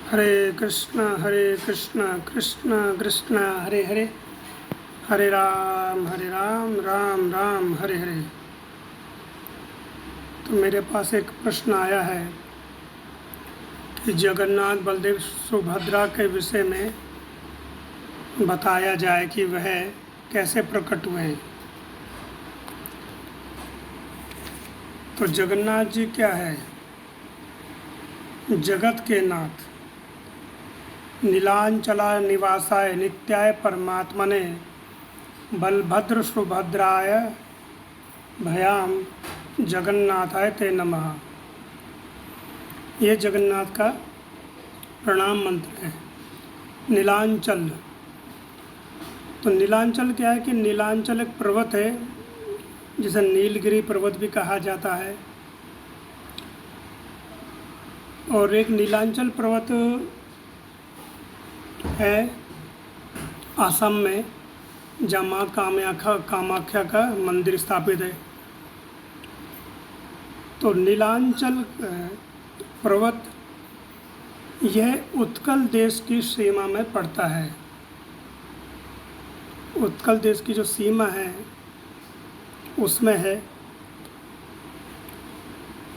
हरे कृष्ण कृष्ण कृष्ण हरे हरे, हरे राम राम राम हरे हरे। तो मेरे पास एक प्रश्न आया है कि जगन्नाथ बलदेव सुभद्रा के विषय में बताया जाए कि वह कैसे प्रकट हुए हैं। तो जगन्नाथ जी क्या है? जगत के नाथ, नीलांचला निवासाय नित्याय परमात्मने बलभद्र सुभद्राय भयाम जगन्नाथाय ते नमः। ये जगन्नाथ का प्रणाम मंत्र है। नीलांचल, तो नीलांचल क्या है कि नीलांचल एक पर्वत है जिसे नीलगिरी पर्वत भी कहा जाता है। और एक नीलांचल पर्वत है असम में, जहाँ माँ कामाख्या का मंदिर स्थापित है। तो नीलांचल पर्वत यह उत्कल देश की सीमा में पड़ता है। उत्कल देश की जो सीमा है उसमें है।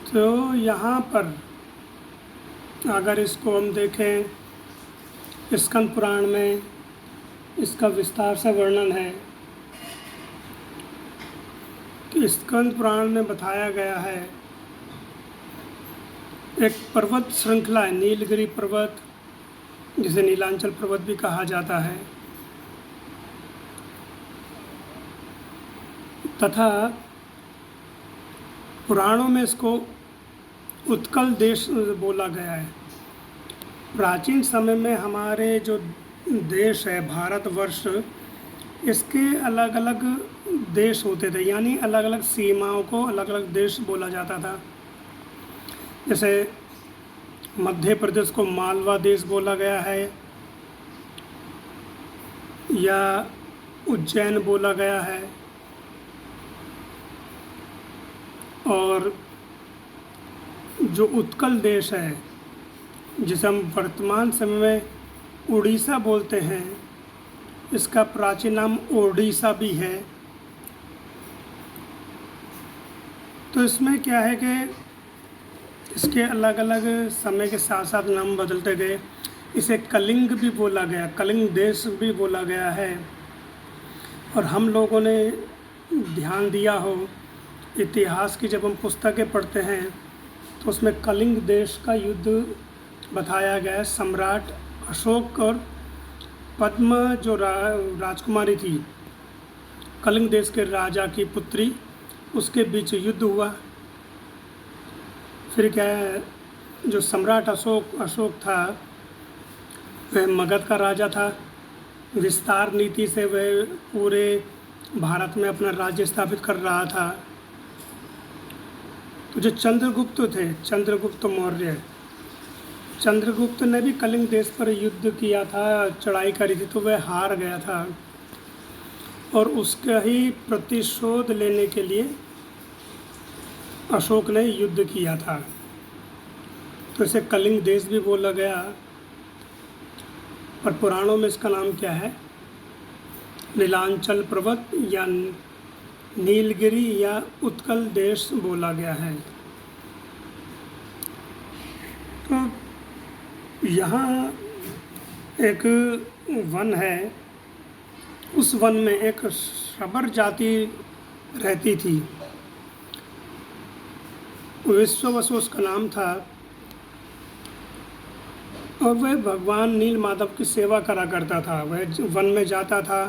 तो यहाँ पर अगर इसको हम देखें, स्कंद पुराण में इसका विस्तार से वर्णन है कि स्कंद पुराण में बताया गया है एक पर्वत श्रृंखला है, नीलगिरी पर्वत, जिसे नीलांचल पर्वत भी कहा जाता है। तथा पुराणों में इसको उत्कल देश बोला गया है। प्राचीन समय में हमारे जो देश है भारतवर्ष, इसके अलग अलग देश होते थे, यानी अलग अलग सीमाओं को अलग अलग देश बोला जाता था। जैसे मध्य प्रदेश को मालवा देश बोला गया है, या उज्जैन बोला गया है। और जो उत्कल देश है, जिसे हम वर्तमान समय में उड़ीसा बोलते हैं, इसका प्राचीन नाम ओडिशा भी है। तो इसमें क्या है कि इसके अलग अलग समय के साथ साथ नाम बदलते गए। इसे कलिंग भी बोला गया, कलिंग देश भी बोला गया है। और हम लोगों ने ध्यान दिया हो, इतिहास की जब हम पुस्तकें पढ़ते हैं तो उसमें कलिंग देश का युद्ध बताया गया है। सम्राट अशोक और पद्म जो राजकुमारी थी, कलिंग देश के राजा की पुत्री, उसके बीच युद्ध हुआ। फिर क्या है, जो सम्राट अशोक था वह मगध का राजा था। विस्तार नीति से वह पूरे भारत में अपना राज्य स्थापित कर रहा था। तो जो चंद्रगुप्त थे, चंद्रगुप्त मौर्य, चंद्रगुप्त ने भी कलिंग देश पर युद्ध किया था, चढ़ाई करी थी, तो वह हार गया था। और उसका ही प्रतिशोध लेने के लिए अशोक ने युद्ध किया था। तो इसे कलिंग देश भी बोला गया। पर पुराणों में इसका नाम क्या है? नीलांचल पर्वत या नीलगिरी या उत्कल देश बोला गया है। तो यहाँ एक वन है, उस वन में एक शबर जाति रहती थी। विश्ववसु उसका नाम था। और वह भगवान नील माधव की सेवा करा करता था। वह वन में जाता था,